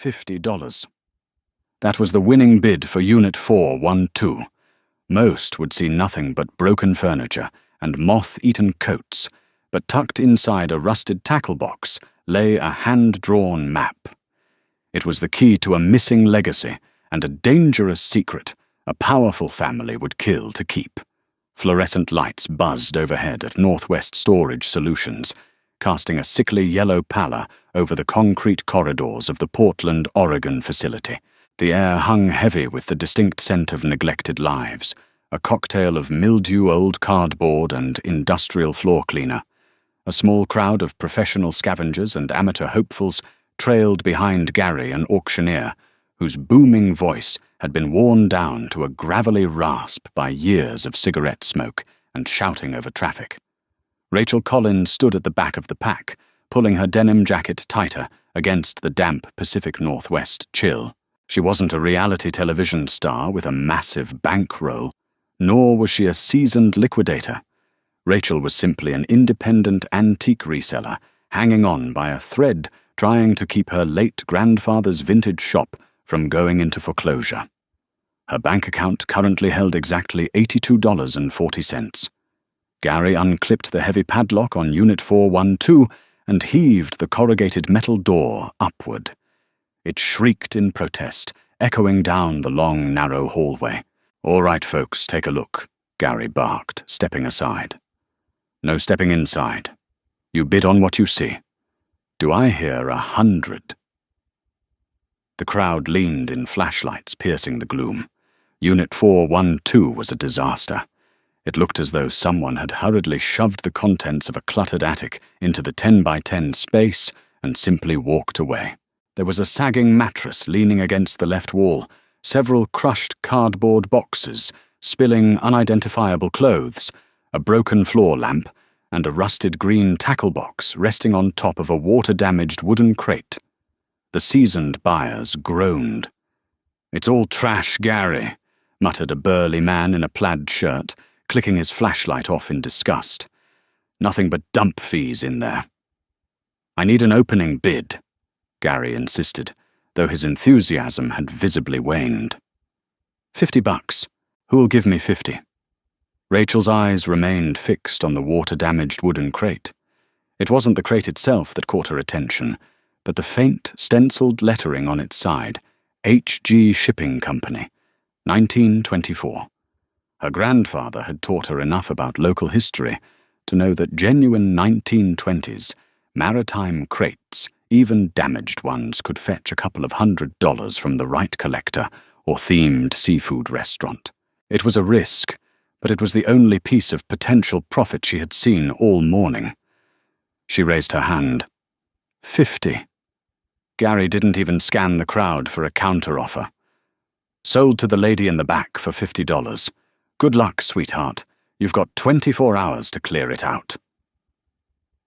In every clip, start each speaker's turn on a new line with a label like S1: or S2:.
S1: $50. That was the winning bid for Unit 412. Most would see nothing but broken furniture and moth-eaten coats, but tucked inside a rusted tackle box lay a hand-drawn map. It was the key to a missing legacy and a dangerous secret a powerful family would kill to keep. Fluorescent lights buzzed overhead at Northwest Storage Solutions, casting a sickly yellow pallor over the concrete corridors of the Portland, Oregon facility. The air hung heavy with the distinct scent of neglected lives, a cocktail of mildew-old cardboard and industrial floor cleaner. A small crowd of professional scavengers and amateur hopefuls trailed behind Gary, an auctioneer, whose booming voice had been worn down to a gravelly rasp by years of cigarette smoke and shouting over traffic. Rachel Collins stood at the back of the pack, pulling her denim jacket tighter against the damp Pacific Northwest chill. She wasn't a reality television star with a massive bankroll, nor was she a seasoned liquidator. Rachel was simply an independent antique reseller, hanging on by a thread, trying to keep her late grandfather's vintage shop from going into foreclosure. Her bank account currently held exactly $82.40. Gary unclipped the heavy padlock on Unit 412 and heaved the corrugated metal door upward. It shrieked in protest, echoing down the long, narrow hallway. "All right, folks, take a look," Gary barked, stepping aside. "No stepping inside. You bid on what you see. Do I hear 100? The crowd leaned in flashlights piercing the gloom. Unit 412 was a disaster. It looked as though someone had hurriedly shoved the contents of a cluttered attic into the 10-by-10 space and simply walked away. There was a sagging mattress leaning against the left wall, several crushed cardboard boxes, spilling unidentifiable clothes, a broken floor lamp, and a rusted green tackle box resting on top of a water-damaged wooden crate. The seasoned buyers groaned. "It's all trash, Gary," muttered a burly man in a plaid shirt, clicking his flashlight off in disgust. "Nothing but dump fees in there." "I need an opening bid," Gary insisted, though his enthusiasm had visibly waned. $50. Who'll give me 50? Rachel's eyes remained fixed on the water-damaged wooden crate. It wasn't the crate itself that caught her attention, but the faint, stenciled lettering on its side, H.G. Shipping Company, 1924. Her grandfather had taught her enough about local history to know that genuine 1920s, maritime crates, even damaged ones, could fetch a couple of $100 from the right collector or themed seafood restaurant. It was a risk, but it was the only piece of potential profit she had seen all morning. She raised her hand. 50. Gary didn't even scan the crowd for a counteroffer. "Sold to the lady in the back for $50. Good luck, sweetheart. You've got 24 hours to clear it out."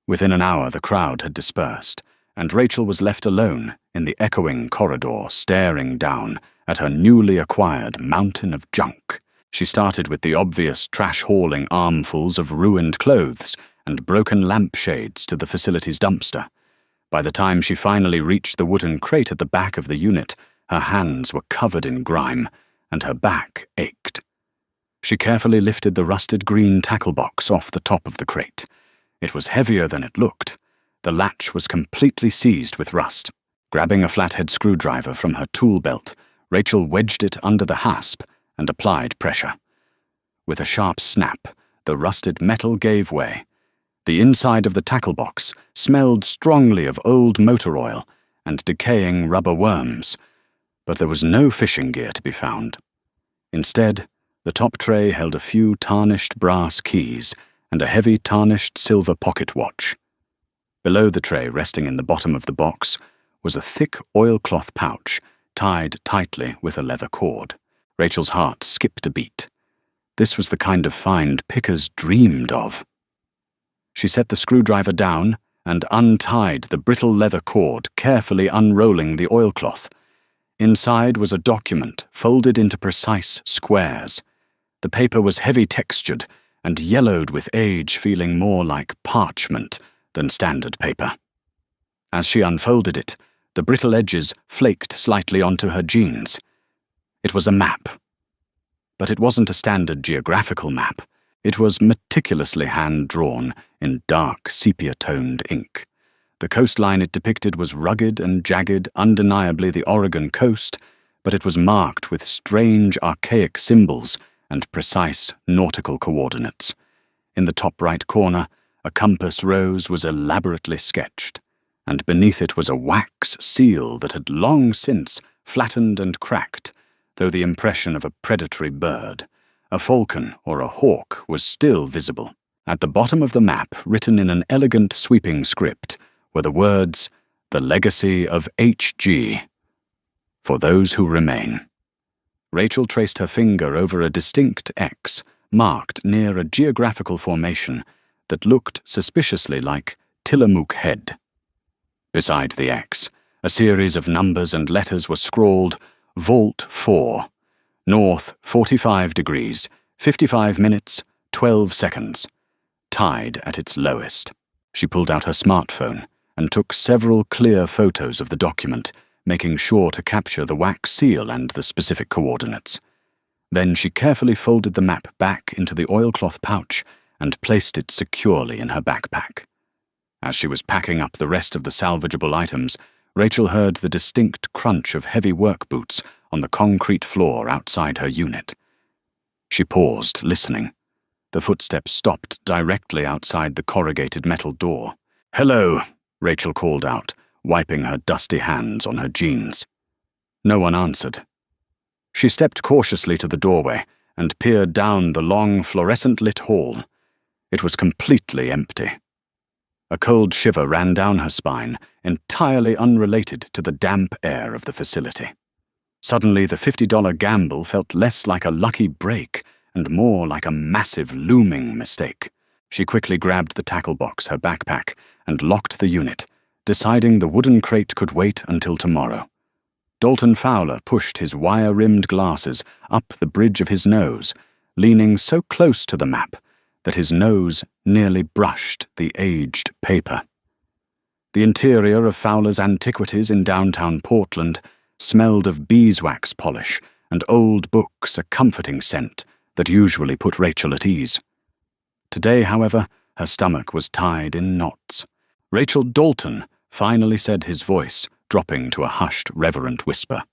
S1: Within an hour, the crowd had dispersed, and Rachel was left alone in the echoing corridor, staring down at her newly acquired mountain of junk. She started with the obvious trash-hauling armfuls of ruined clothes and broken lampshades to the facility's dumpster. By the time she finally reached the wooden crate at the back of the unit, her hands were covered in grime, and her back ached. She carefully lifted the rusted green tackle box off the top of the crate. It was heavier than it looked. The latch was completely seized with rust. Grabbing a flathead screwdriver from her tool belt, Rachel wedged it under the hasp and applied pressure. With a sharp snap, the rusted metal gave way. The inside of the tackle box smelled strongly of old motor oil and decaying rubber worms, but there was no fishing gear to be found. Instead, the top tray held a few tarnished brass keys and a heavy tarnished silver pocket watch. Below the tray, resting in the bottom of the box, was a thick oilcloth pouch tied tightly with a leather cord. Rachel's heart skipped a beat. This was the kind of find pickers dreamed of. She set the screwdriver down and untied the brittle leather cord, carefully unrolling the oilcloth. Inside was a document folded into precise squares. The paper was heavy-textured and yellowed with age, feeling more like parchment than standard paper. As she unfolded it, The brittle edges flaked slightly onto her jeans. It was a map. But it wasn't a standard geographical map. It was meticulously hand-drawn in dark, sepia-toned ink. The coastline it depicted was rugged and jagged, undeniably the Oregon coast, but it was marked with strange, archaic symbols and precise nautical coordinates. In the top right corner, a compass rose was elaborately sketched, and beneath it was a wax seal that had long since flattened and cracked, though the impression of a predatory bird, a falcon or a hawk, was still visible. At the bottom of the map, written in an elegant sweeping script, were the words, "The Legacy of H.G. For those who remain." Rachel traced her finger over a distinct X marked near a geographical formation that looked suspiciously like Tillamook Head. Beside the X, a series of numbers and letters were scrawled, Vault 4, North 45 degrees, 55 minutes, 12 seconds, tide at its lowest. She pulled out her smartphone and took several clear photos of the document, making sure to capture the wax seal and the specific coordinates. Then she carefully folded the map back into the oilcloth pouch and placed it securely in her backpack. As she was packing up the rest of the salvageable items, Rachel heard the distinct crunch of heavy work boots on the concrete floor outside her unit. She paused, listening. The footsteps stopped directly outside the corrugated metal door. "Hello," Rachel called out, wiping her dusty hands on her jeans. No one answered. She stepped cautiously to the doorway and peered down the long, fluorescent-lit hall. It was completely empty. A cold shiver ran down her spine, entirely unrelated to the damp air of the facility. Suddenly, the $50 gamble felt less like a lucky break and more like a massive, looming mistake. She quickly grabbed the tackle box, her backpack, and locked the unit, deciding the wooden crate could wait until tomorrow. Dalton Fowler pushed his wire-rimmed glasses up the bridge of his nose, leaning so close to the map that his nose nearly brushed the aged paper. The interior of Fowler's Antiquities in downtown Portland smelled of beeswax polish and old books, a comforting scent that usually put Rachel at ease. Today, however, her stomach was tied in knots. "Rachel Dalton," finally said his voice, dropping to a hushed, reverent whisper.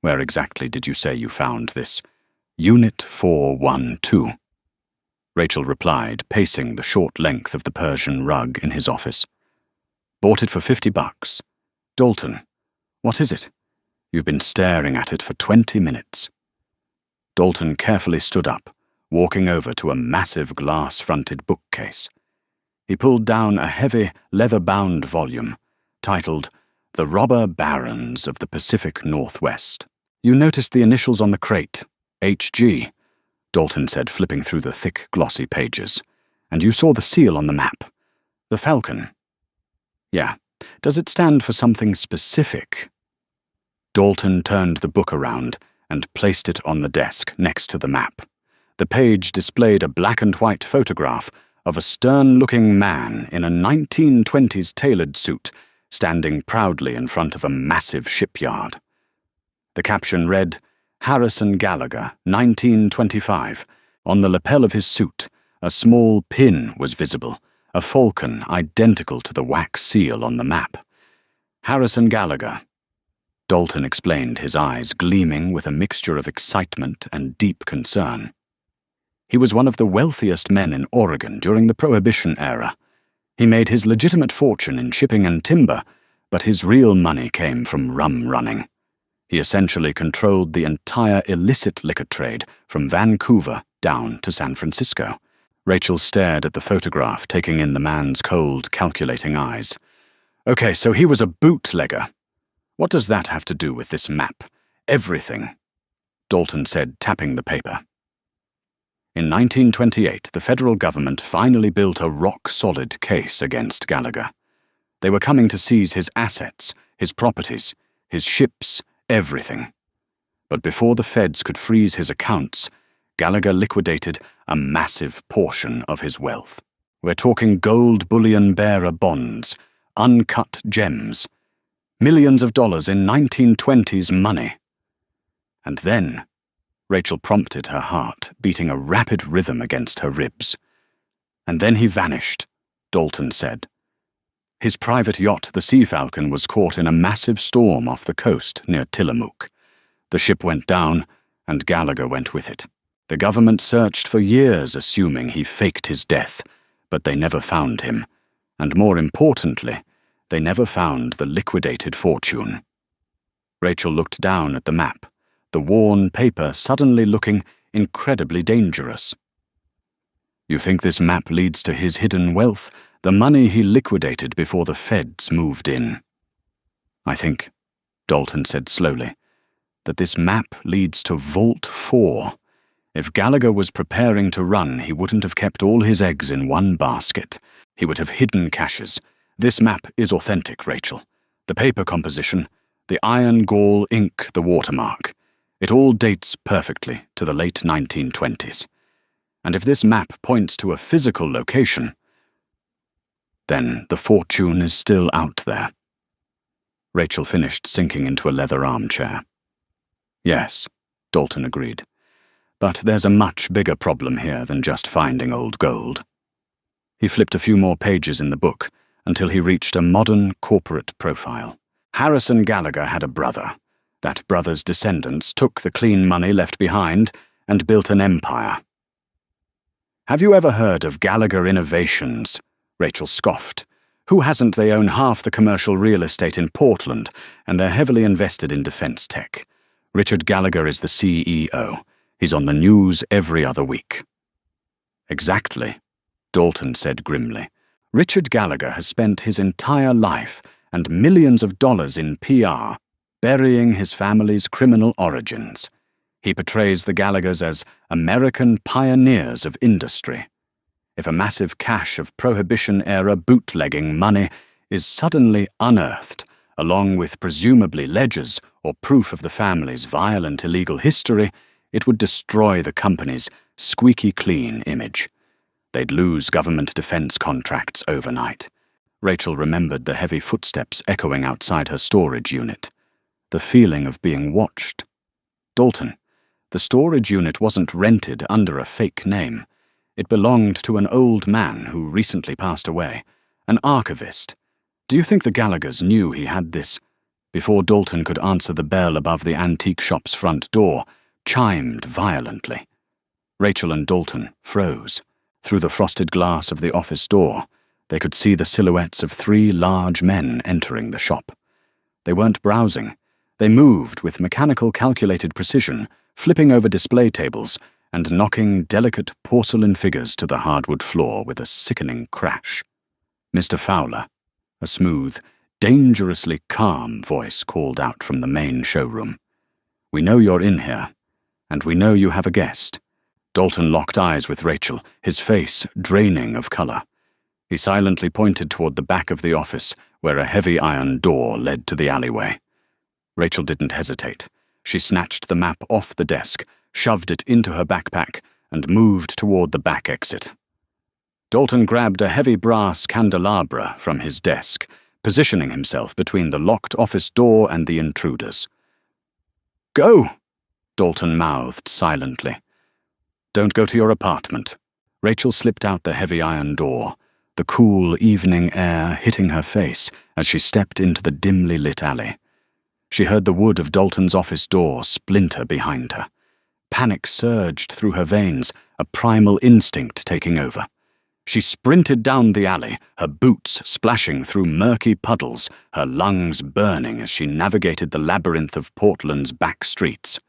S1: "Where exactly did you say you found this?" "Unit 412. Rachel replied, pacing the short length of the Persian rug in his office. "Bought it for $50. Dalton, what is it? You've been staring at it for 20 minutes. Dalton carefully stood up, walking over to a massive glass-fronted bookcase. He pulled down a heavy, leather-bound volume, titled The Robber Barons of the Pacific Northwest. "You noticed the initials on the crate, H.G., Dalton said, flipping through the thick, glossy pages. "And you saw the seal on the map. The falcon." "Yeah. Does it stand for something specific?" Dalton turned the book around and placed it on the desk next to the map. The page displayed a black-and-white photograph of a stern-looking man in a 1920s tailored suit standing proudly in front of a massive shipyard. The caption read, "Harrison Gallagher, 1925. On the lapel of his suit, a small pin was visible, a falcon identical to the wax seal on the map. Harrison Gallagher." Dalton explained, his eyes gleaming with a mixture of excitement and deep concern. "He was one of the wealthiest men in Oregon during the Prohibition era. He made his legitimate fortune in shipping and timber, but his real money came from rum running. He essentially controlled the entire illicit liquor trade from Vancouver down to San Francisco." Rachel stared at the photograph, taking in the man's cold, calculating eyes. "Okay, so he was a bootlegger. What does that have to do with this map?" "Everything," Dalton said, tapping the paper. In 1928, the federal government finally built a rock-solid case against Gallagher. They were coming to seize his assets, his properties, his ships, everything. But before the feds could freeze his accounts, Gallagher liquidated a massive portion of his wealth. We're talking gold bullion bearer bonds, uncut gems. Millions of dollars in 1920s money. And then, Rachel prompted her heart, beating a rapid rhythm against her ribs. And then he vanished, Dalton said. His private yacht, the Sea Falcon, was caught in a massive storm off the coast near Tillamook. The ship went down, and Gallagher went with it. The government searched for years, assuming he faked his death, but they never found him, and more importantly, they never found the liquidated fortune. Rachel looked down at the map, the worn paper suddenly looking incredibly dangerous. You think this map leads to his hidden wealth, the money he liquidated before the feds moved in? I think, Dalton said slowly, that this map leads to Vault 4. If Gallagher was preparing to run, he wouldn't have kept all his eggs in one basket. He would have hidden caches. This map is authentic, Rachel. The paper composition, the iron gall ink, the watermark. It all dates perfectly to the late 1920s. And if this map points to a physical location, then the fortune is still out there. Rachel finished sinking into a leather armchair. Yes, Dalton agreed. But there's a much bigger problem here than just finding old gold. He flipped a few more pages in the book until he reached a modern corporate profile. Harrison Gallagher had a brother. That brother's descendants took the clean money left behind and built an empire. Have you ever heard of Gallagher Innovations? Rachel scoffed. Who hasn't? They own half the commercial real estate in Portland, and they're heavily invested in defense tech. Richard Gallagher is the CEO. He's on the news every other week. Exactly, Dalton said grimly. Richard Gallagher has spent his entire life and millions of dollars in PR burying his family's criminal origins. He portrays the Gallaghers as American pioneers of industry. If a massive cache of Prohibition-era bootlegging money is suddenly unearthed, along with presumably ledgers or proof of the family's violent illegal history, it would destroy the company's squeaky clean image. They'd lose government defense contracts overnight. Rachel remembered the heavy footsteps echoing outside her storage unit. The feeling of being watched. Dalton, the storage unit wasn't rented under a fake name. It belonged to an old man who recently passed away, an archivist. Do you think the Gallaghers knew he had this? Before Dalton could answer, the bell above the antique shop's front door chimed violently. Rachel and Dalton froze. Through the frosted glass of the office door, they could see the silhouettes of 3 large men entering the shop. They weren't browsing. They moved with mechanical calculated precision, flipping over display tables and knocking delicate porcelain figures to the hardwood floor with a sickening crash. Mr. Fowler, a smooth, dangerously calm voice called out from the main showroom. We know you're in here, and we know you have a guest. Dalton locked eyes with Rachel, his face draining of color. He silently pointed toward the back of the office, where a heavy iron door led to the alleyway. Rachel didn't hesitate. She snatched the map off the desk, shoved it into her backpack, and moved toward the back exit. Dalton grabbed a heavy brass candelabra from his desk, positioning himself between the locked office door and the intruders. Go, Dalton mouthed silently. Don't go to your apartment. Rachel slipped out the heavy iron door, the cool evening air hitting her face as she stepped into the dimly lit alley. She heard the wood of Dalton's office door splinter behind her. Panic surged through her veins, a primal instinct taking over. She sprinted down the alley, her boots splashing through murky puddles, her lungs burning as she navigated the labyrinth of Portland's back streets.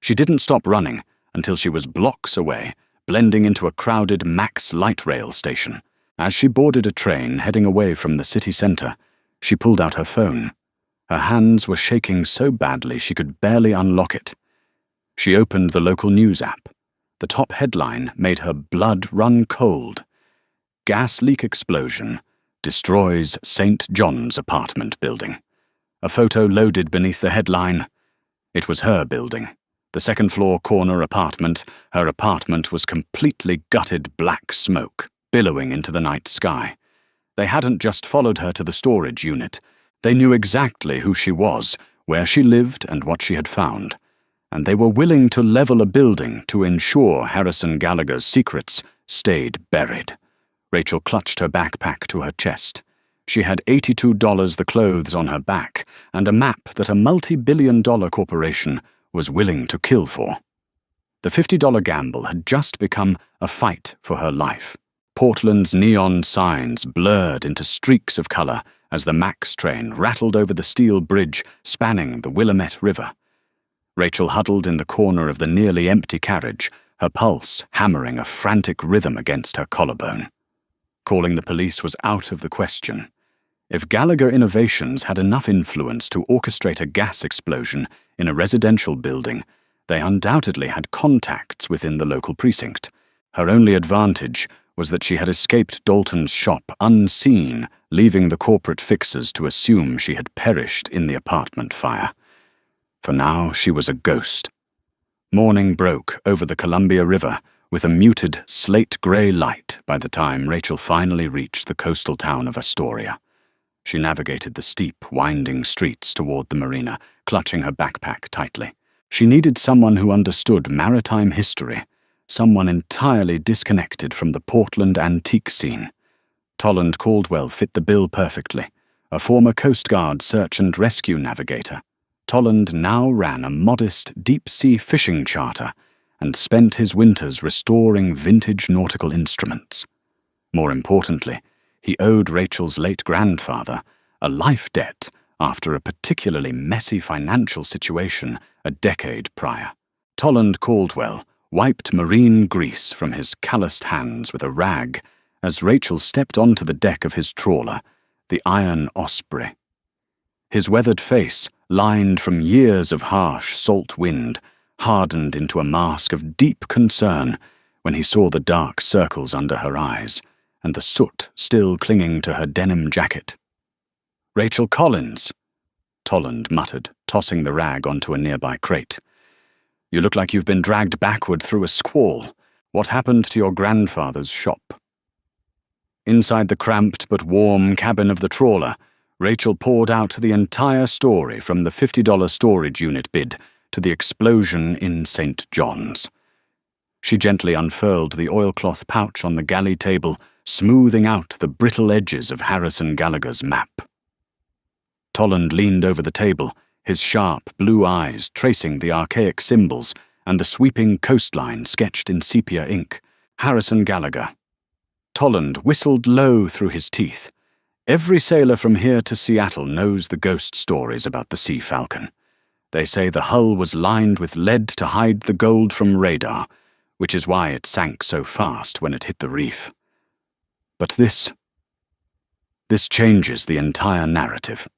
S1: She didn't stop running until she was blocks away, blending into a crowded Max light rail station. As she boarded a train heading away from the city center, she pulled out her phone. Her hands were shaking so badly she could barely unlock it. She opened the local news app. The top headline made her blood run cold. Gas leak explosion destroys St. John's apartment building. A photo loaded beneath the headline. It was her building. The second-floor corner apartment. Her apartment was completely gutted black smoke, billowing into the night sky. They hadn't just followed her to the storage unit. They knew exactly who she was, where she lived, and what she had found, and they were willing to level a building to ensure Harrison Gallagher's secrets stayed buried. Rachel clutched her backpack to her chest. She had $82 the clothes on her back, and a map that a multi-billion-dollar corporation was willing to kill for. The $50 gamble had just become a fight for her life. Portland's neon signs blurred into streaks of color as the Max train rattled over the steel bridge spanning the Willamette River. Rachel huddled in the corner of the nearly empty carriage, her pulse hammering a frantic rhythm against her collarbone. Calling the police was out of the question. If Gallagher Innovations had enough influence to orchestrate a gas explosion in a residential building, they undoubtedly had contacts within the local precinct. Her only advantage was that she had escaped Dalton's shop unseen, leaving the corporate fixers to assume she had perished in the apartment fire. For now, she was a ghost. Morning broke over the Columbia River with a muted slate-gray light by the time Rachel finally reached the coastal town of Astoria. She navigated the steep, winding streets toward the marina, clutching her backpack tightly. She needed someone who understood maritime history, someone entirely disconnected from the Portland antique scene. Tolland Caldwell fit the bill perfectly, a former Coast Guard search and rescue navigator. Tolland now ran a modest deep-sea fishing charter and spent his winters restoring vintage nautical instruments. More importantly, he owed Rachel's late grandfather a life debt after a particularly messy financial situation a decade prior. Tolland Caldwell wiped marine grease from his calloused hands with a rag as Rachel stepped onto the deck of his trawler, the Iron Osprey. His weathered face, lined from years of harsh, salt wind, hardened into a mask of deep concern when he saw the dark circles under her eyes and the soot still clinging to her denim jacket. "Rachel Collins," Tolland muttered, tossing the rag onto a nearby crate. "You look like you've been dragged backward through a squall. What happened to your grandfather's shop?" Inside the cramped but warm cabin of the trawler, Rachel poured out the entire story from the $50 storage unit bid to the explosion in St. John's. She gently unfurled the oilcloth pouch on the galley table, smoothing out the brittle edges of Harrison Gallagher's map. Tolland leaned over the table, his sharp blue eyes tracing the archaic symbols and the sweeping coastline sketched in sepia ink. Harrison Gallagher. Tolland whistled low through his teeth. Every sailor from here to Seattle knows the ghost stories about the Sea Falcon. They say the hull was lined with lead to hide the gold from radar, which is why it sank so fast when it hit the reef. But this changes the entire narrative.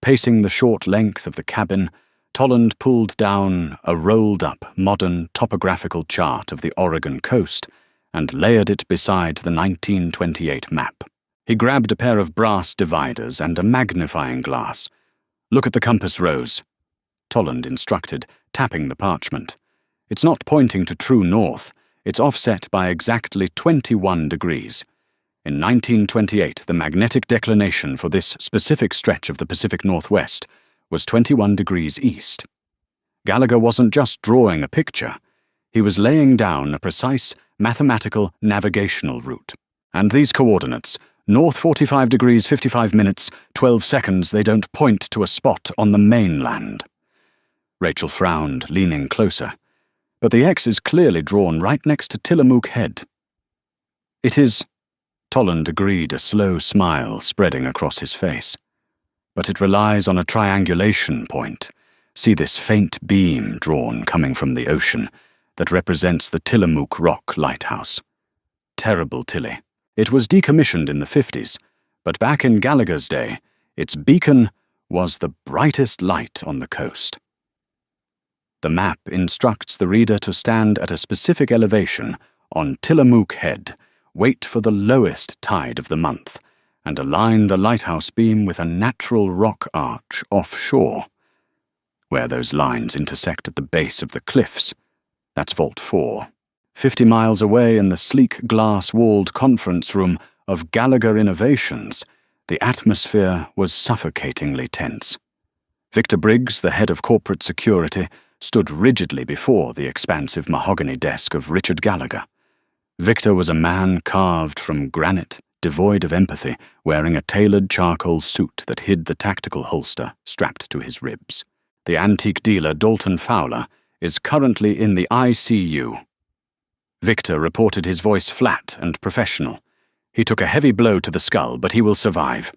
S1: Pacing the short length of the cabin, Tolland pulled down a rolled-up, modern topographical chart of the Oregon coast and layered it beside the 1928 map. He grabbed a pair of brass dividers and a magnifying glass. "Look at the compass rose," Tolland instructed, tapping the parchment. "It's not pointing to true north. It's offset by exactly 21 degrees. In 1928, the magnetic declination for this specific stretch of the Pacific Northwest was 21 degrees east." Gallagher wasn't just drawing a picture. He was laying down a precise mathematical navigational route. And these coordinates, north 45 degrees 55 minutes, 12 seconds, they don't point to a spot on the mainland. Rachel frowned, leaning closer. But the X is clearly drawn right next to Tillamook Head. "It is," Tolland agreed, a slow smile spreading across his face. "But it relies on a triangulation point. See this faint beam drawn coming from the ocean that represents the Tillamook Rock Lighthouse. Terrible Tilly. It was decommissioned in the 50s, but back in Gallagher's day, its beacon was the brightest light on the coast." The map instructs the reader to stand at a specific elevation on Tillamook Head, wait for the lowest tide of the month, and align the lighthouse beam with a natural rock arch offshore. Where those lines intersect at the base of the cliffs, that's Vault 4. 50 miles away in the sleek glass-walled conference room of Gallagher Innovations, The atmosphere was suffocatingly tense. Victor Briggs, the head of corporate security, stood rigidly before the expansive mahogany desk of Richard Gallagher. Victor was a man carved from granite, devoid of empathy, wearing a tailored charcoal suit that hid the tactical holster strapped to his ribs. The antique dealer Dalton Fowler is currently in the ICU. Victor reported, his voice flat and professional. He took a heavy blow to the skull, but he will survive.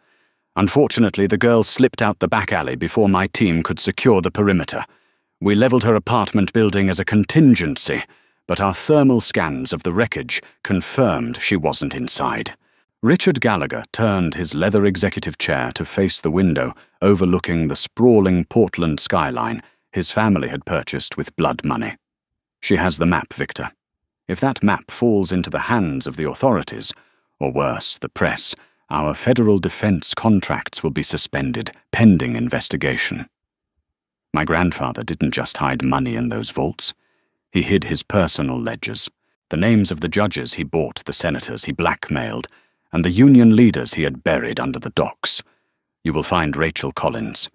S1: Unfortunately, the girl slipped out the back alley before my team could secure the perimeter. We leveled her apartment building as a contingency, but our thermal scans of the wreckage confirmed she wasn't inside. Richard Gallagher turned his leather executive chair to face the window overlooking the sprawling Portland skyline his family had purchased with blood money. She has the map, Victor. If that map falls into the hands of the authorities, or worse, the press, our federal defense contracts will be suspended, pending investigation. My grandfather didn't just hide money in those vaults. He hid his personal ledgers, the names of the judges he bought, the senators he blackmailed, and the union leaders he had buried under the docks. You will find Rachel Collins.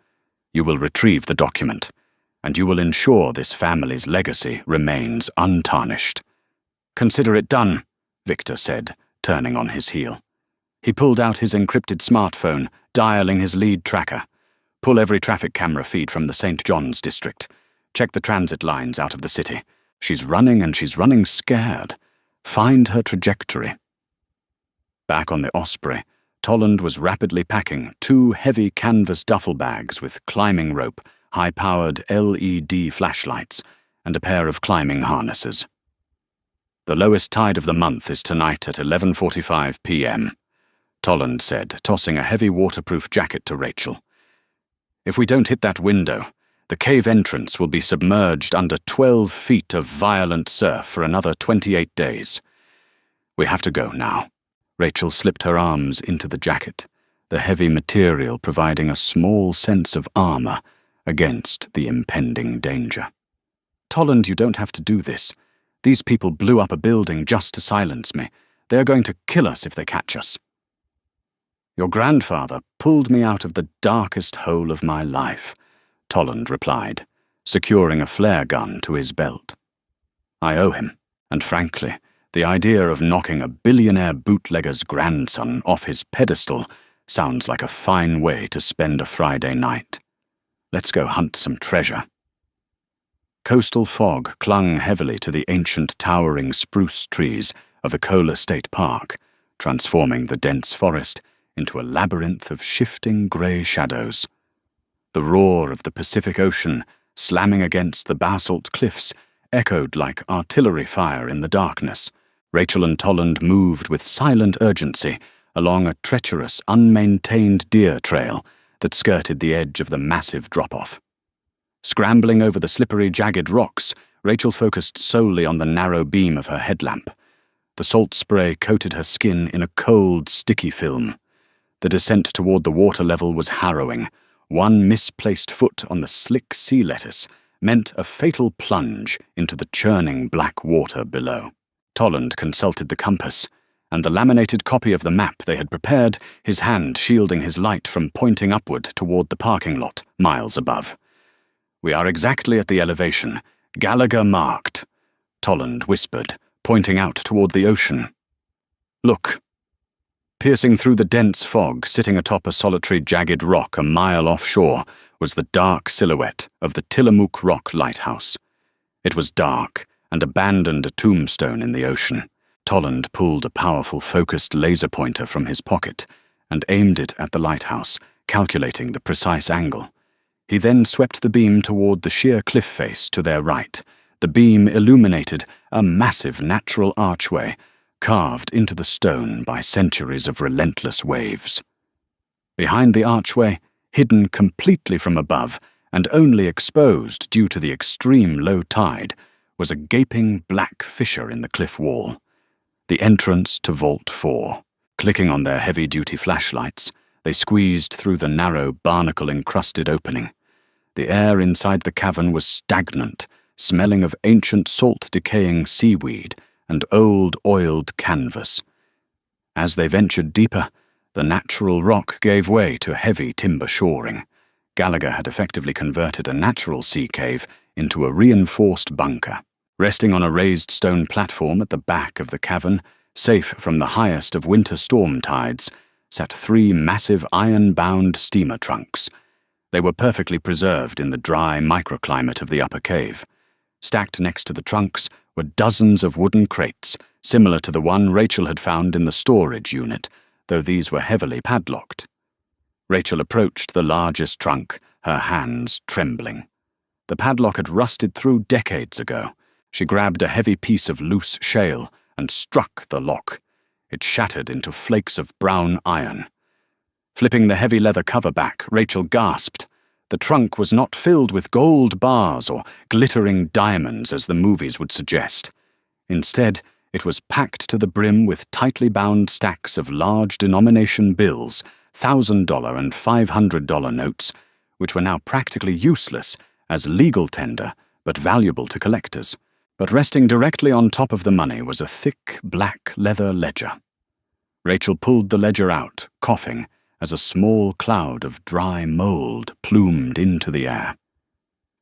S1: You will retrieve the document, and you will ensure this family's legacy remains untarnished. "Consider it done," Victor said, turning on his heel. He pulled out his encrypted smartphone, dialing his lead tracker. "Pull every traffic camera feed from the St. John's district. Check the transit lines out of the city. She's running, and she's running scared. Find her trajectory." Back on the Osprey, Tolland was rapidly packing 2 heavy canvas duffel bags with climbing rope, high-powered LED flashlights, and a pair of climbing harnesses. "The lowest tide of the month is tonight at 11:45 p.m., Tolland said, tossing a heavy waterproof jacket to Rachel. "If we don't hit that window, the cave entrance will be submerged under 12 feet of violent surf for another 28 days. We have to go now." Rachel slipped her arms into the jacket, the heavy material providing a small sense of armor against the impending danger. "Tolland, you don't have to do this. These people blew up a building just to silence me. They are going to kill us if they catch us." "Your grandfather pulled me out of the darkest hole of my life," Tolland replied, securing a flare gun to his belt. "I owe him, and frankly, the idea of knocking a billionaire bootlegger's grandson off his pedestal sounds like a fine way to spend a Friday night. Let's go hunt some treasure." Coastal fog clung heavily to the ancient towering spruce trees of Ecola State Park, transforming the dense forest into a labyrinth of shifting grey shadows. The roar of the Pacific Ocean, slamming against the basalt cliffs, echoed like artillery fire in the darkness. Rachel and Tolland moved with silent urgency along a treacherous, unmaintained deer trail that skirted the edge of the massive drop-off. Scrambling over the slippery, jagged rocks, Rachel focused solely on the narrow beam of her headlamp. The salt spray coated her skin in a cold, sticky film. The descent toward the water level was harrowing. One misplaced foot on the slick sea lettuce meant a fatal plunge into the churning black water below. Tolland consulted the compass, and the laminated copy of the map they had prepared, his hand shielding his light from pointing upward toward the parking lot, miles above. "We are exactly at the elevation. Gallagher marked," Tolland whispered, pointing out toward the ocean. "Look." Piercing through the dense fog, sitting atop a solitary jagged rock a mile offshore, was the dark silhouette of the Tillamook Rock Lighthouse. It was dark, and abandoned a tombstone in the ocean. Tolland pulled a powerful focused laser pointer from his pocket and aimed it at the lighthouse, calculating the precise angle. He then swept the beam toward the sheer cliff face to their right. The beam illuminated a massive natural archway, carved into the stone by centuries of relentless waves. Behind the archway, hidden completely from above and only exposed due to the extreme low tide, was a gaping black fissure in the cliff wall, the entrance to Vault 4. Clicking on their heavy-duty flashlights, they squeezed through the narrow, barnacle-encrusted opening. The air inside the cavern was stagnant, smelling of ancient salt-decaying seaweed and old oiled canvas. As they ventured deeper, The natural rock gave way to heavy timber shoring. Gallagher had effectively converted a natural sea cave into a reinforced bunker. Resting on a raised stone platform at the back of the cavern, safe from the highest of winter storm tides, sat 3 massive iron-bound steamer trunks. They were perfectly preserved in the dry microclimate of the upper cave. Stacked next to the trunks were dozens of wooden crates, similar to the one Rachel had found in the storage unit, though these were heavily padlocked. Rachel approached the largest trunk, her hands trembling. The padlock had rusted through decades ago. She grabbed a heavy piece of loose shale and struck the lock. It shattered into flakes of brown iron. Flipping the heavy leather cover back, Rachel gasped. The trunk was not filled with gold bars or glittering diamonds as the movies would suggest. Instead, it was packed to the brim with tightly bound stacks of large denomination bills, $1,000 and $500 notes, which were now practically useless as legal tender but valuable to collectors. But resting directly on top of the money was a thick black leather ledger. Rachel pulled the ledger out, coughing, as a small cloud of dry mold plumed into the air.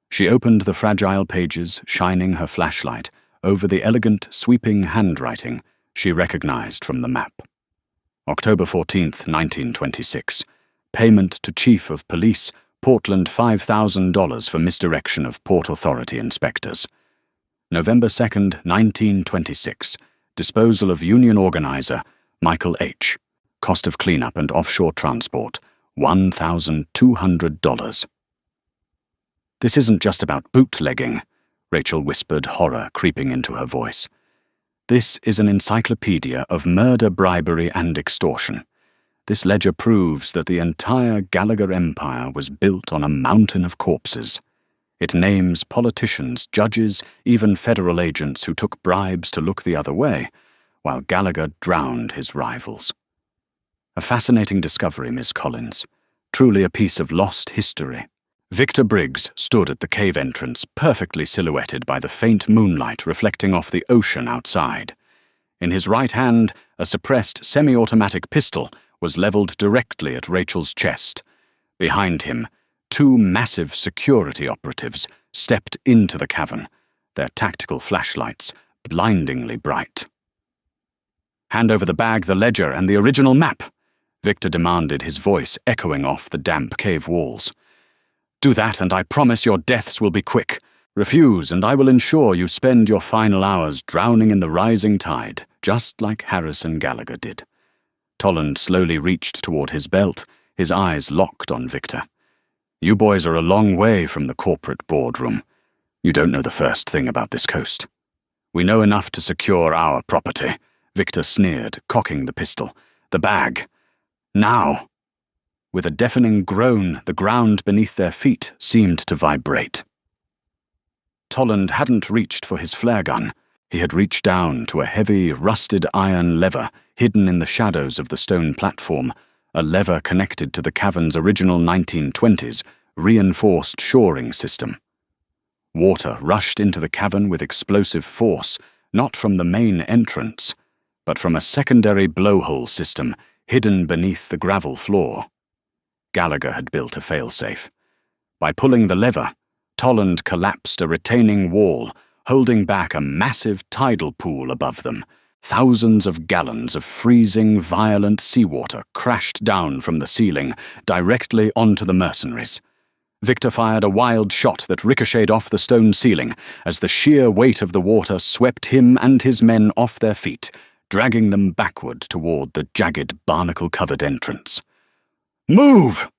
S1: She opened the fragile pages, shining her flashlight over the elegant, sweeping handwriting she recognized from the map. October 14th, 1926. Payment to Chief of Police, Portland $5,000 for misdirection of Port Authority inspectors. November 2nd, 1926. Disposal of Union Organizer, Michael H. Cost of cleanup and offshore transport, $1,200. This isn't just about bootlegging, Rachel whispered, horror creeping into her voice. This is an encyclopedia of murder, bribery, and extortion. This ledger proves that the entire Gallagher empire was built on a mountain of corpses. It names politicians, judges, even federal agents who took bribes to look the other way, while Gallagher drowned his rivals. A fascinating discovery, Miss Collins. Truly a piece of lost history. Victor Briggs stood at the cave entrance, perfectly silhouetted by the faint moonlight reflecting off the ocean outside. In his right hand, a suppressed semi-automatic pistol was leveled directly at Rachel's chest. Behind him, 2 massive security operatives stepped into the cavern, their tactical flashlights blindingly bright. "Hand over the bag, the ledger, and the original map," Victor demanded, his voice echoing off the damp cave walls. "Do that, and I promise your deaths will be quick. Refuse, and I will ensure you spend your final hours drowning in the rising tide, just like Harrison Gallagher did." Toland slowly reached toward his belt, his eyes locked on Victor. "You boys are a long way from the corporate boardroom. You don't know the first thing about this coast. We know enough to secure our property," Victor sneered, cocking the pistol. "The bag. Now." With a deafening groan, the ground beneath their feet seemed to vibrate. Toland hadn't reached for his flare gun. He had reached down to a heavy, rusted iron lever hidden in the shadows of the stone platform, a lever connected to the cavern's original 1920s reinforced shoring system. Water rushed into the cavern with explosive force, not from the main entrance, but from a secondary blowhole system hidden beneath the gravel floor. Gallagher had built a failsafe. By pulling the lever, Toland collapsed a retaining wall, holding back a massive tidal pool above them. Thousands of gallons of freezing, violent seawater crashed down from the ceiling, directly onto the mercenaries. Victor fired a wild shot that ricocheted off the stone ceiling as the sheer weight of the water swept him and his men off their feet, dragging them backward toward the jagged, barnacle-covered entrance. "Move!"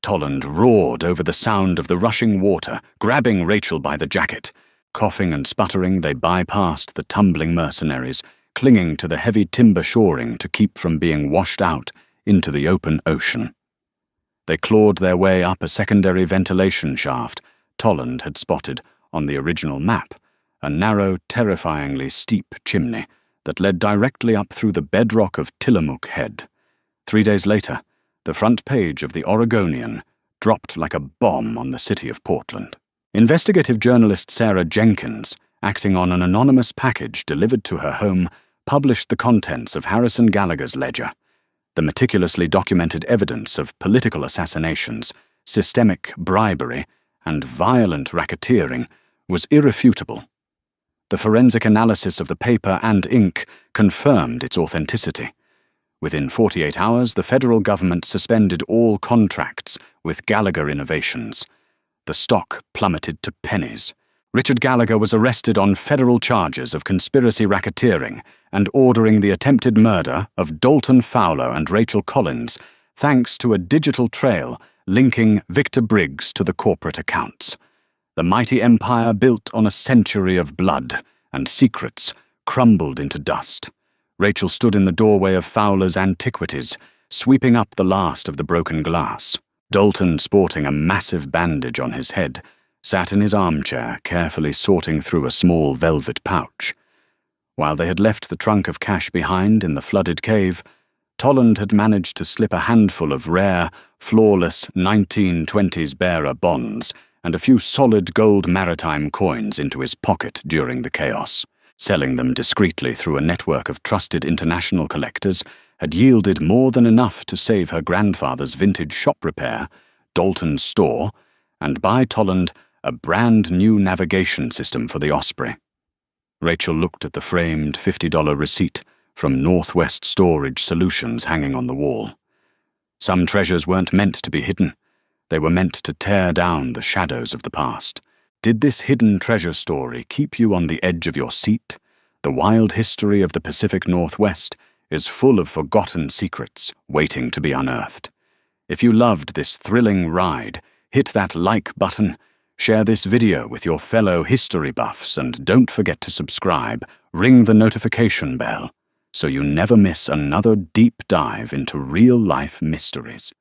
S1: Toland roared over the sound of the rushing water, grabbing Rachel by the jacket. Coughing and sputtering, they bypassed the tumbling mercenaries, clinging to the heavy timber shoring to keep from being washed out into the open ocean. They clawed their way up a secondary ventilation shaft Toland had spotted on the original map, a narrow, terrifyingly steep chimney that led directly up through the bedrock of Tillamook Head. 3 days later, the front page of the Oregonian dropped like a bomb on the city of Portland. Investigative journalist Sarah Jenkins, acting on an anonymous package delivered to her home, published the contents of Harrison Gallagher's ledger. The meticulously documented evidence of political assassinations, systemic bribery, and violent racketeering was irrefutable. The forensic analysis of the paper and ink confirmed its authenticity. Within 48 hours, the federal government suspended all contracts with Gallagher Innovations. The stock plummeted to pennies. Richard Gallagher was arrested on federal charges of conspiracy racketeering and ordering the attempted murder of Dalton Fowler and Rachel Collins, thanks to a digital trail linking Victor Briggs to the corporate accounts. The mighty empire built on a century of blood and secrets crumbled into dust. Rachel stood in the doorway of Fowler's Antiquities, sweeping up the last of the broken glass. Dalton, sporting a massive bandage on his head, sat in his armchair, carefully sorting through a small velvet pouch. While they had left the trunk of cash behind in the flooded cave, Tolland had managed to slip a handful of rare, flawless 1920s bearer bonds and a few solid gold maritime coins into his pocket during the chaos. Selling them discreetly through a network of trusted international collectors had yielded more than enough to save her grandfather's vintage shop repair, Dalton's store, and buy Tolland a brand-new navigation system for the Osprey. Rachel looked at the framed $50 receipt from Northwest Storage Solutions hanging on the wall. Some treasures weren't meant to be hidden. They were meant to tear down the shadows of the past. Did this hidden treasure story keep you on the edge of your seat? The wild history of the Pacific Northwest is full of forgotten secrets waiting to be unearthed. If you loved this thrilling ride, hit that like button, share this video with your fellow history buffs, and don't forget to subscribe, ring the notification bell, so you never miss another deep dive into real-life mysteries.